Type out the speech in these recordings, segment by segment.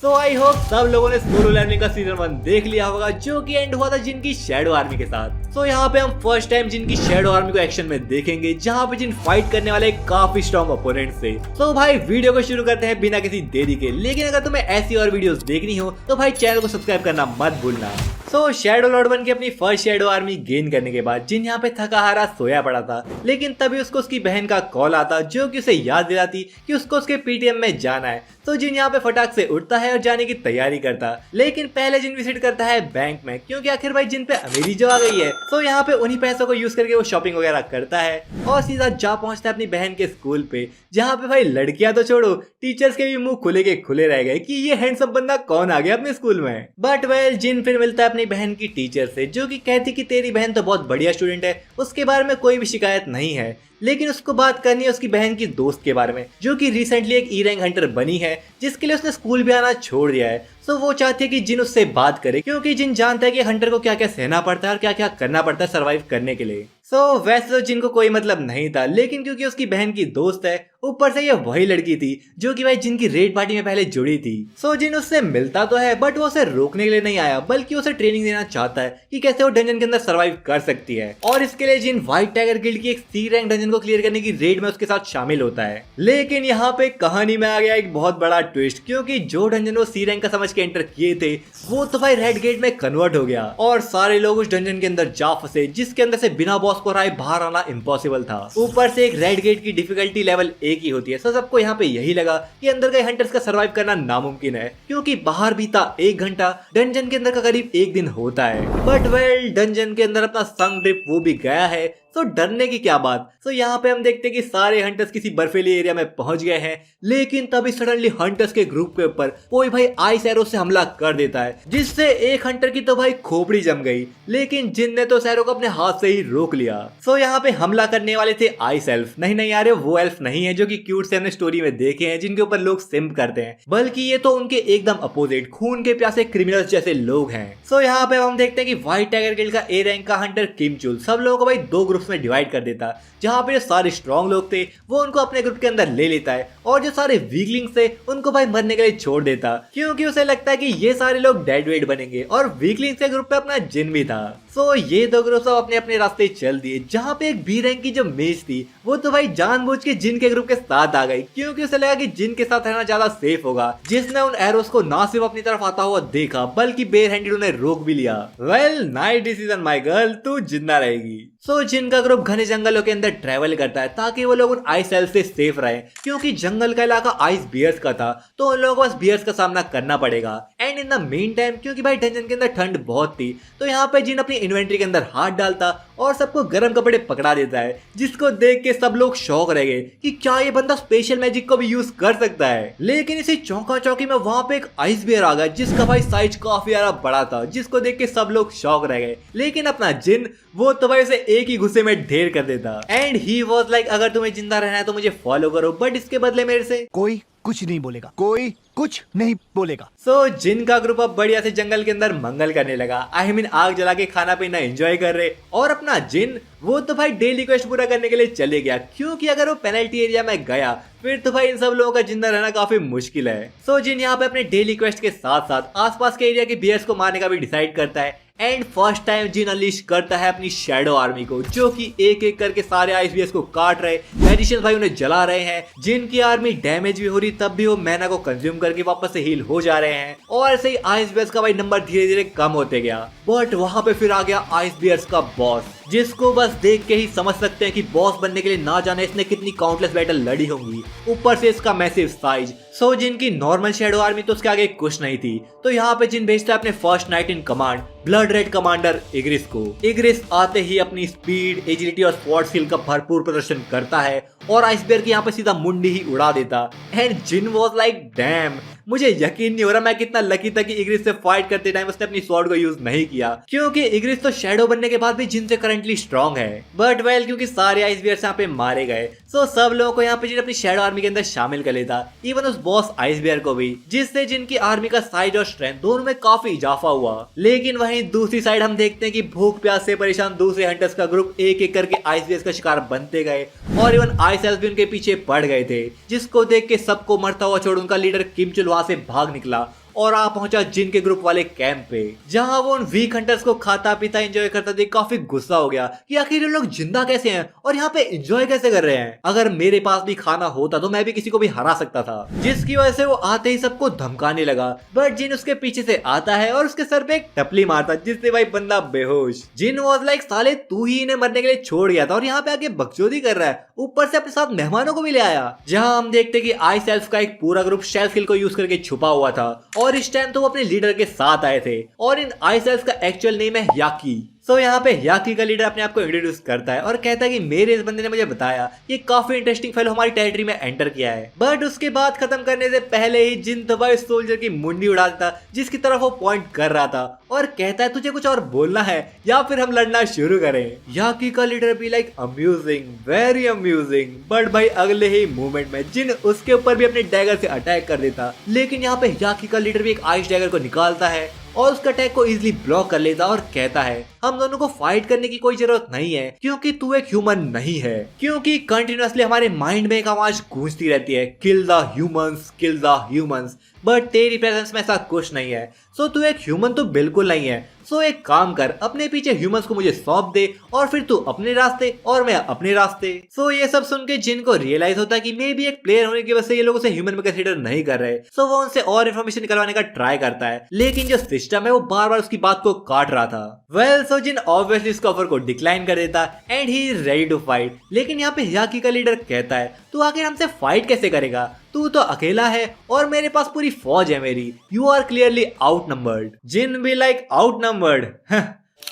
So I hope सब लोगों ने सोलो लेवलिंग का सीजन 1 देख लिया होगा, जो कि एंड हुआ था जिन की शैडो आर्मी के साथ। सो यहाँ पे हम फर्स्ट टाइम जिन की शैडो आर्मी को एक्शन में देखेंगे, जहाँ पे जिन फाइट करने वाले काफी स्ट्रॉन्ग ओपोनेंट से। सो भाई वीडियो को शुरू करते हैं बिना किसी देरी के। लेकिन अगर तुम्हें ऐसी और वीडियोस देखनी हो तो भाई चैनल को सब्सक्राइब करना मत भूलना। सो शैडो लॉर्ड बन के अपनी फर्स्ट शैडो आर्मी गेन करने के बाद जिन यहाँ पे थका हारा सोया पड़ा था, लेकिन तभी उसको उसकी बहन का कॉल आता जो कि उसे याद दिलाती कि उसको उसके पीटीएम में जाना है। तो जिन यहाँ पे फटाक से उठता है और जाने की तैयारी करता, लेकिन पहले जिन विजिट करता है बैंक में, क्योंकि आखिर भाई जिन पे अमीरी जो आ गई है। तो यहाँ पे उन्हीं पैसों को यूज करके वो शॉपिंग वगैरह करता है और सीधा जा पहुंचता है अपनी बहन के स्कूल पे, जहाँ पे भाई लड़कियां तो छोड़ो, टीचर्स के भी मुंह खुले के खुले रह गए कि ये हैंडसम बंदा कौन आ गया अपने स्कूल में। बट वेल जिन फिर मिलता है अपनी बहन की टीचर से, जो कि कहती कि तेरी बहन तो बहुत बढ़िया स्टूडेंट है, उसके बारे में कोई भी शिकायत नहीं है, लेकिन उसको बात करनी है उसकी बहन की दोस्त के बारे में, जो कि रिसेंटली एक ई रैंक हंटर बनी है, जिसके लिए उसने स्कूल भी आना छोड़ दिया है। तो वो चाहती है कि जिन उससे बात करे, क्योंकि जिन जानता है कि हंटर को क्या क्या सहना पड़ता है और क्या क्या करना पड़ता है सरवाइव करने के लिए। वैसे तो जिन को कोई मतलब नहीं था, लेकिन क्योंकि उसकी बहन की दोस्त है, ऊपर से ये वही लड़की थी जो कि भाई जिनकी रेड पार्टी में पहले जुड़ी थी। जिन उससे मिलता तो है, बट वो उसे रोकने के लिए नहीं आया, बल्कि उसे ट्रेनिंग देना चाहता है कि कैसे वो डंजन के अंदर सरवाइव कर सकती है। और इसके लिए जिन व्हाइट टाइगर गिल्ड की एक सी रैंक डंजन को क्लियर करने की रेड में उसके साथ शामिल होता है। लेकिन यहाँ पे कहानी में आ गया एक बहुत बड़ा ट्विस्ट, क्योंकि जो डंजन वो सी रैंक का समझ के एंटर किए थे, वो तो भाई रेड गेट में कन्वर्ट हो गया और सारे लोग उस डंजन के अंदर जा फंसे, जिसके अंदर से बिना बॉस को हराए बाहर आना इम्पॉसिबल था। ऊपर से एक रेड गेट की डिफिकल्टी लेवल 1 ही होती है। सबको यहाँ पे यही लगा कि अंदर गए हंटर्स का सरवाइव करना नामुमकिन है, क्योंकि बाहर बीता 1 घंटा, डंजन के अंदर का करीब 1 दिन होता है। बट वेल डंजन के अंदर अपना संग ड्रिप वो भी गया है, तो डरने की क्या बात। यहाँ पे हम देखते हैं कि सारे हंटर्स किसी बर्फीली एरिया में पहुंच गए हैं, लेकिन तभी सडनली हंटर्स के ग्रुप के ऊपर कोई भाई आइस एरो से हमला कर देता है, जिससे एक हंटर की तो भाई खोपड़ी जम गई, लेकिन जिन ने तो एरो को अपने हाथ से ही रोक लिया। यहाँ पे हमला करने वाले थे आइस एल्फ। नहीं यार, वो एल्फ नहीं है जो कि क्यूट से हमने स्टोरी में देखे हैं, जिनके ऊपर लोग सिम्प करते हैं, बल्कि ये तो उनके एकदम अपोजिट खून के प्यासे क्रिमिनल्स जैसे लोग हैं। यहाँ पे हम देखते हैं कि व्हाइट टाइगर गिल्ड का ए रैंक का हंटर किमचुल सब लोगों को भाई 2 ग्रुप्स में डिवाइड कर देता, जहाँ पे जो सारे स्ट्रॉन्ग लोग थे वो उनको अपने ग्रुप के अंदर ले लेता है, और जो सारे वीकलिंग्स थे उनको भाई मरने के लिए छोड़ देता, क्योंकि उसे लगता है कि ये सारे लोग डेड वेट बनेंगे। और वीकलिंग्स के ग्रुप पे अपना जिन भी था। ये 2 ग्रुप सब अपने अपने रास्ते चल दिए। जहाँ पे एक बी रैंक की जो मेज थी, वो तो भाई जानबूझ के जिन के ग्रुप के साथ आ गई, क्योंकि उसे लगा कि जिन के साथ रहना ज्यादा सेफ होगा, जिसने उन एरोस को ना सिर्फ अपनी तरफ आता हुआ देखा, बल्कि बेयर हैंडेड उन्हें रोक भी लिया। Well nice decision my girl, तू जिंदा रहेगी। जिन का ग्रुप घने जंगलों के अंदर ट्रेवल करता है, ताकि वो लोग उन आइस एल्फ से सेफ रहे, क्योंकि जंगल का इलाका आइस बियर्स का था, तो उन लोगों को बस बियर्स का सामना करना पड़ेगा। And in the main time, क्योंकि भाई डंजन के अंदर ठंड बहुत थी, तो यहाँ पे जिन अपनी इन्वेंट्री के अंदर हाथ डालता और सबको गर्म कपड़े पकड़ा देता है, जिसको देख के सब लोग शौक रह गए कि क्या ये बंदा स्पेशल मैजिक को भी यूज कर सकता है। लेकिन इसी चौंका चौकी में वहां पे एक आइस बियर आ गया, जिसका भाई साइज काफी ज्यादा बड़ा था, जिसको देख के सब लोग शौक रह गए। लेकिन अपना जिन वो तो भाई उसे एक ही गुस्से में ढेर कर देता। एंड ही वाज लाइक, अगर तुम्हें जिंदा रहना है तो मुझे फॉलो करो, बट इसके बदले मेरे से कोई कुछ नहीं बोलेगा, कोई कुछ नहीं बोलेगा। जिन का ग्रुप अब बढ़िया से जंगल के अंदर मंगल करने लगा। आई मीन आग जला के खाना पीना एंजॉय कर रहे, और अपना जिन वो तो भाई डेली क्वेस्ट पूरा करने के लिए चले गया, क्योंकि अगर वो पेनल्टी एरिया में गया फिर तो भाई इन सब लोगों का जिंदा रहना काफी मुश्किल है। जिन यहाँ पे अपने डेली क्वेस्ट के साथ साथ आसपास के एरिया के बियर्स को मारने का भी डिसाइड करता है। And first time Jin unleash करता है अपनी शैडो आर्मी को, जो कि एक एक करके सारे आइस बियर्स को काट रहे, मैजिशियंस भाई उन्हें जला रहे हैं। जिनकी आर्मी डैमेज भी हो रही, तब भी वो मैना को कंज्यूम करके वापस से हील हो जा रहे हैं, और ऐसे ही आइस बियर्स का भाई नंबर धीरे धीरे कम होते गया। बट वहां पे फिर आ गया आइस बियर्स का बॉस, जिसको बस देख के ही समझ सकते हैं कि बॉस बनने के लिए ना जाने इसने कितनी काउंटलेस बैटल लड़ी होंगी, ऊपर से इसका मैसिव साइज। जिनकी नॉर्मल शैडो आर्मी तो उसके आगे कुछ नहीं थी, तो यहाँ पे जिन भेजता है अपने first knight in command blood red commander Igris को। इग्रिस आते ही अपनी स्पीड, एजिलिटी और स्पॉट स्किल का भरपूर प्रदर्शन करता है, और आइसबेयर की यहाँ पे सीधा मुंडी ही उड़ा देता। And Jin was like damn, मुझे यकीन नहीं हो रहा मैं कितना लकी था कि इग्रिस से फाइट करते टाइम उसने अपनी स्वॉर्ड को यूज नहीं किया, क्योंकि इग्रिस तो शैडो बनने के बाद भी जिन से करंटली स्ट्रॉन्ग है। बट वेल क्योंकि सारे आइस बियर्स यहाँ पे मारे गए, सब लोगों को यहाँ पे जिन अपनी शैडो आर्मी के अंदर शामिल कर लेता, इवन उस बॉस आइस बियर को भी, जिससे जिनकी आर्मी का साइज और स्ट्रेंथ दोनों में काफी इजाफा हुआ। लेकिन वहीं दूसरी साइड हम देखते हैं कि भूख प्यास से परेशान दूसरे हंटर्स का ग्रुप एक एक करके आइस बियर्स का शिकार बनते गए, और इवन आइस एल्फ भी उनके पीछे पड़ गए थे, जिसको देख के सबको मरता हुआ छोड़ उनका लीडर किमचुल वहां से भाग निकला और आ पहुंचा जिन के ग्रुप वाले कैंप पे, जहां वो उन वीक हंटर्स को खाता पीता एंजॉय करता देख काफी गुस्सा हो गया कि आखिर ये लोग जिंदा कैसे हैं और यहाँ पे एंजॉय कैसे कर रहे हैं। अगर मेरे पास भी खाना होता तो मैं भी किसी को भी हरा सकता था, जिसकी वजह से वो आते ही सबको धमकाने लगा। बट जिन उसके पीछे से आता है और उसके सर पे एक टपली मारता, जिससे भाई बंदा बेहोश। जिन वाज लाइक साले तू ही इन्हें मरने के लिए छोड़ गया था और यहाँ पे आके बकचोदी कर रहा है, ऊपर से अपने साथ मेहमानों को भी ले आया। जहां हम देखते कि आई सेल्फ का एक पूरा ग्रुप शेल्फ किल को यूज करके छुपा हुआ था और इस टाइम तो वो अपने लीडर के साथ आए थे और इन आई सेल्फ का एक्चुअल नेम है याकी। सो यहाँ पे याकी का लीडर अपने आप को इंट्रोड्यूस करता है और कहता है कि मेरे इस बंदे ने मुझे बताया ये काफी इंटरेस्टिंग फेलो हमारी टेरिटरी में एंटर किया है। बट उसके बाद खत्म करने से पहले ही जिन दबाई सोल्जर की मुंडी उड़ा देता जिसकी तरफ वो पॉइंट कर रहा था और कहता है तुझे कुछ और बोलना है या फिर हम लड़ना शुरू करें। याकी का लीडर भी like amusing, very amusing. But भाई अगले ही मूवमेंट में जिन उसके ऊपर भी अपने डैगर से अटैक कर देता, लेकिन यहाँ पे याकी का लीडर भी एक आइस डैगर को निकालता है और उसका अटैक को इजीली ब्लॉक कर लेता और कहता है हम दोनों को फाइट करने की कोई जरूरत नहीं है क्योंकि तू एक ह्यूमन नहीं है। क्योंकि कंटिन्यूअसली हमारे माइंड में एक आवाज गूंजती रहती है, kill the humans, kill the humans. But तेरी प्रेजेंस में ऐसा कुछ नहीं है, सो तू एक ह्यूमन तो बिल्कुल नहीं है। सो एक काम कर, अपने पीछे ह्यूमंस को मुझे सौंप दे और फिर तू अपने रास्ते और मैं अपने रास्ते। सो ये सब सुन के जिन को रियलाइज होता है कि मे भी एक प्लेयर होने की वजह से ये लोग उसे ह्यूमन में कंसीडर नहीं कर रहे। सो वो उनसे और इन्फॉर्मेशन निकलवाने का ट्राई करता है, लेकिन जो सिस्टम है वो बार बार उसकी बात को काट रहा था। वेल सो जिन ऑब्वियसली इस ऑफर को डिक्लाइन कर देता and he is ready to fight. लेकिन यहाँ पे याकी का लीडर कहता है तू आखिर हमसे फाइट कैसे करेगा, तू तो अकेला है और मेरे पास पूरी फौज है मेरी, यू आर क्लियरली आउट नंबर्ड। जिन भी लाइक आउट नंबर्ड।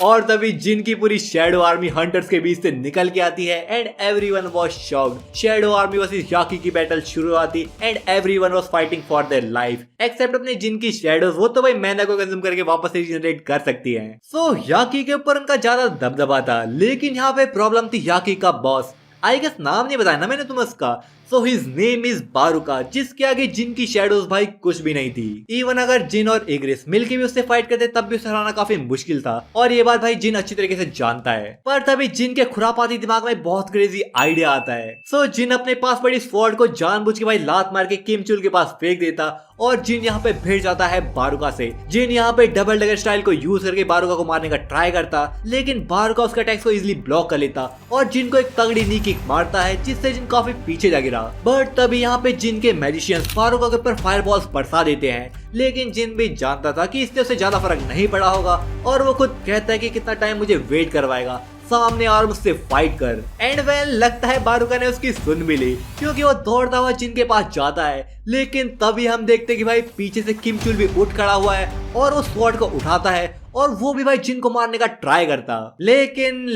और तभी जिन की पूरी शैडो आर्मी हंटर्स के बीच से निकल के आती है and everyone was shocked. Shadow army versus याकी की बैटल शुरू आती and everyone was fighting for their life except अपने जिन की शैडोज, वो तो भाई मैना को कंज्यूम करके वापस से रिजनरेट कर सकती हैं। सो याकी के ऊपर उनका ज्यादा दबदबा था, लेकिन यहाँ पे प्रॉब्लम थी याकी का बॉस। आई गेस नाम नहीं बताया ना मैंने तुम्हें उसका। सो हिज नेम इज बारुका, जिसके आगे जिन की शैडोज भाई कुछ भी नहीं थी। इवन अगर जिन और इग्रिस मिलके भी उससे फाइट करते तब भी उसे हराना काफी मुश्किल था और ये बात भाई जिन अच्छी तरीके से जानता है। पर तभी जिन के खुरापाती दिमाग में बहुत क्रेजी आइडिया आता है। सो जिन अपने पास पड़ी स्वॉर्ड को जानबूझ के भाई लात मार के किम चुल के पास फेंक देता और जिन यहाँ पे भिड़ जाता है बारुका से। जिन यहाँ पे डबल डगर स्टाइल को यूज करके बारुका को मारने का ट्राई करता, लेकिन बारुका उसका अटैक्स को इजीली ब्लॉक कर लेता और जिन को एक तगड़ी नी किक मारता है जिससे जिन काफी पीछे जा गिरा। बट तभी यहाँ पे जिन के मैजिशियंस बारुका के ऊपर फायरबॉल्स बरसा देते हैं, लेकिन जिन भी जानता था कि इससे उसे ज्यादा फर्क नहीं पड़ा होगा और वो खुद कहता है कि कितना टाइम मुझे वेट करवाएगा, सामने और मुझसे फाइट कर। एंड वेल लगता है बारुका ने उसकी सुन भी ली क्योंकि वो दौड़ता हुआ जिन के पास जाता है, लेकिन तभी हम देखते हैं कि भाई पीछे से किम चुल भी उठ खड़ा हुआ है और वो स्वॉर्ड को उठाता है और वो भी भाई जिन को मारने का ट्राई करता। लेकिन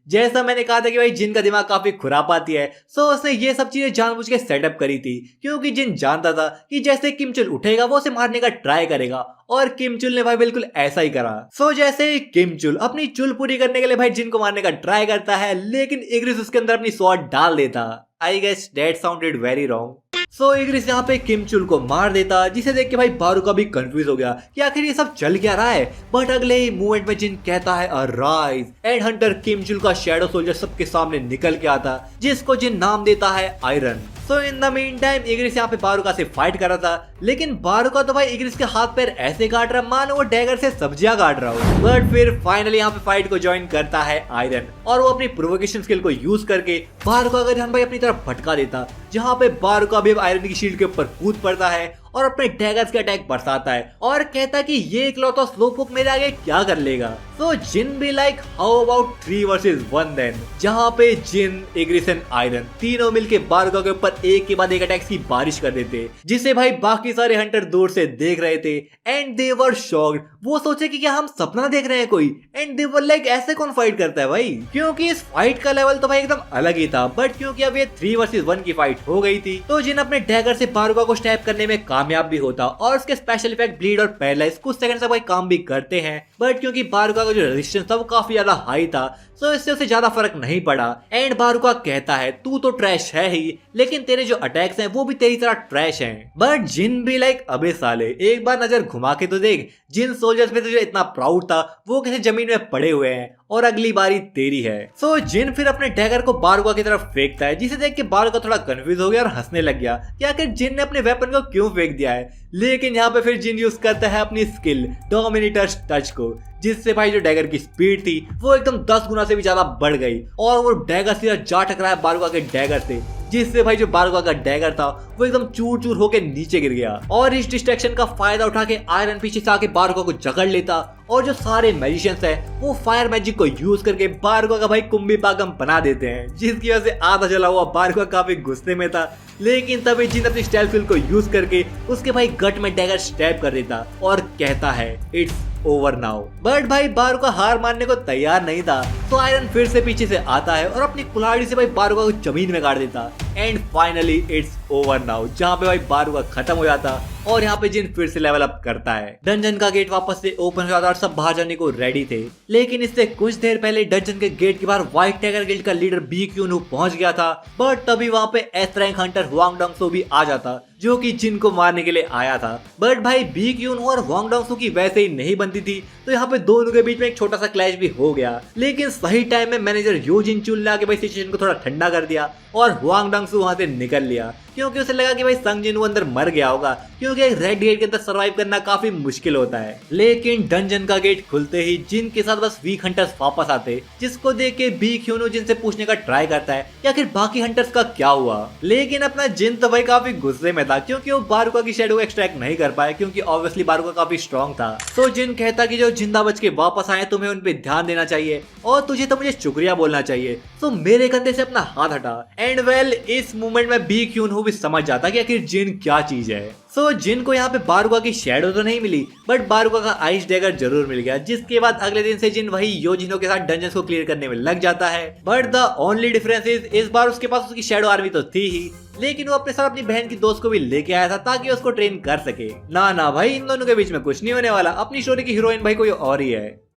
जैसा मैंने कहा था कि भाई जिन का दिमाग काफी खुरापाती है, सो उसने ये सब चीजें जानबूझ के सेटअप करी थी क्योंकि जिन जानता था कि जैसे किम चुल उठेगा वो उसे मारने का ट्राई करेगा और किम चुल ने भाई बिल्कुल ऐसा ही करा। सो जैसे किम चुल अपनी चुल पूरी करने के लिए भाई जिन को मारने का ट्राई करता है, लेकिन इग्रिस उसके अंदर अपनी स्वॉर्ड डाल देता। I guess that sounded very wrong. So Igris यहाँ पे किम चुल को मार देता, जिसे देख के भाई बारुका भी कंफ्यूज हो गया कि आखिर ये सब चल क्या रहा है। बट अगले ही मूवमेंट में जिन कहता है अराइज एंड हंटर किम चुल का शैडो सोल्जर सबके सामने निकल के आता, जिसको जिन नाम देता है iron. So in the mean time Igris यहाँ पे बारुका से फाइट कर रहा था, लेकिन बारुका तो भाई इग्रिस के हाथ पैर ऐसे काट रहा मानो वो डैगर से सब्जियां काट रहा हो। बट फिर फाइनली यहाँ पे फाइट को ज्वाइन करता है आयरन और वो अपनी प्रोवोकेशन स्किल को यूज करके बारुका का ध्यान भाई अपनी तरफ भटका देता, जहाँ पे बारुका भी आयरन की शील्ड के ऊपर कूद पड़ता है और अपने डैगर्स के अटैक बरसाता है और कहता है कि ये इकलौता स्लोपोक मेरे आगे क्या कर लेगा। सो जिन भी like how about 3 versus 1 then, जहाँ पे जिन, इग्रिस एंड आयरन तीनों मिलके बारुका के ऊपर एक के बाद एक अटैक्स की बारिश कर देते, जिसे भाई बाकी सारे हंटर दूर से देख रहे थे एंड दे वर शॉक्ड। वो सोचे कि क्या हम सपना देख रहे हैं कोई, एंड दे वर लाइक ऐसे कौन फाइट करता है भाई, क्योंकि इस फाइट का लेवल तो भाई एकदम अलग ही था। बट क्योंकि अब ये 3 वर्सेस 1 की फाइट हो गई थी, तो जिन अपने डैगर से बारुका को स्टैब करने में कामयाब भी होता और उसके स्पेशल इफेक्ट ब्लीड और पैरालाइज कुछ सेकंड तक भाई काम भी करते हैं। बट क्योंकि बारुका का जो रेजिस्टेंस था वो काफी ज्यादा हाई था, तो इससे उसे ज्यादा फर्क नहीं पड़ा। एंड बारुका कहता है तू तो ट्रैश है ही, लेकिन तेरे जो अटैक्स हैं वो भी तेरी तरह ट्रैश हैं। बट जिन भी लाइक अबे साले एक बार नजर घुमा के तो देख, जिन सोल्जर्स पे तुझे इतना प्राउड था वो कैसे जमीन में पड़े हुए हैं और अगली बारी तेरी है। सो जिन फिर अपने डैगर को बारुका की तरफ फेंकता है, जिसे देख के बारुका थोड़ा कंफ्यूज हो गया और हंसने लग गया कि आखिर जिन ने अपने वेपन को क्यों फेंक दिया है। लेकिन यहाँ पे फिर जिन यूज करता है अपनी स्किल डोमिनेटर्स टच को, जिससे भाई जो डैगर की स्पीड थी वो एकदम 10 गुना से भी ज्यादा बढ़ गई और वो डैगर सीधा जा टकराया बारुका के डैगर से, जिससे भाई जो बारुका का डैगर था वो एकदम चूर चूर होकर नीचे गिर गया। और इस डिस्ट्रैक्शन का फायदा उठा के आयरन पीछे से आके बारुका को जकड़ लेता और जो सारे मैजिशियंस हैं वो फायर मैजिक को यूज करके बारुका का भाई कुंभी पागम बना देते हैं, जिसकी वजह से आधा जला हुआ बारुका काफी गुस्से में था। लेकिन तभी जिन अपनी स्टाइल स्किल को यूज करके उसके भाई गट में डैगर स्टैब कर देता और कहता है इट्स ओवर नाउ। बट भाई बारुका हार मानने को तैयार नहीं था, तो आयरन फिर से पीछे से आता है और अपनी कुल्हाड़ी से भाई बारुका को जमीन में गाड़ देता। And finally it's over now, जहाँ पे भाई बारुका खत्म हो जाता और यहाँ पे जिन फिर से लेवल अप करता है। डंजन का गेट वापस से ओपन हो जाता और सब बाहर जाने को रेडी थे, लेकिन इससे कुछ देर पहले डंजन के गेट के बाहर व्हाइट टाइगर गिल्ड का लीडर बी क्यून पहुंच गया था। बट तभी वहाँ पे एस रैंक हंटर हुआंग डोंगसो भी आ जाता, जो कि जिन को मारने के लिए आया था। बट भाई बी क्यून और हुआंग डोंगसो की वैसे ही नहीं बनती थी, तो यहाँ पे दोनों के बीच में एक छोटा सा क्लैश भी हो गया। लेकिन सही टाइम में मैनेजर यो जिन चुन ला के भाई सिचुएशन को थोड़ा ठंडा कर दिया और हुआंग डोंगसो वहां से निकल लिया, क्योंकि उसे लगा कि भाई संग जिन वो अंदर मर गया होगा, क्योंकि एक रेड गेट के अंदर सरवाइव करना काफी मुश्किल होता है। लेकिन डंजन का गेट खुलते ही जिन के साथ बस वीक हंटर्स वापस आते, जिसको देख के बी क्यूनो जिन से पूछने का ट्राई करता है या फिर बाकी हंटर्स का क्या हुआ। लेकिन अपना जिन तो भाई काफी गुस्से में था, क्योंकि वो बारुका की शैडो एक्सट्रैक्ट नहीं कर पाया, क्योंकि ऑब्वियसली बारुका काफी स्ट्रॉन्ग था। तो जिन कहता कि जो जिंदा बच के वापस आए तुम्हें उन पे ध्यान देना चाहिए और तुझे तो मुझे शुक्रिया बोलना चाहिए, तो मेरे कंधे से अपना हाथ हटा। एंड वेल इस मोमेंट में बी क्यून भी समझ जाता कि आखिर जिन क्या चीज है। सो जिन को यहाँ पे बारुका की शैडो तो नहीं मिली, बट बारुका का आइस डैगर जरूर मिल गया, जिसके बाद अगले दिन से जिन वही योजिनो के साथ डंजन्स को क्लियर करने में लग जाता है। But the only difference is इस बार उसके पास उसकी शैडो आर्मी तो थी ही, लेकिन वो अपने साथ अपनी बहन की दोस्त को भी लेके आया था ताकि उसको ट्रेन कर सके। ना भाई इन दोनों के बीच में कुछ नहीं होने वाला, अपनी स्टोरी की हीरोइन भाई कोई और ही है।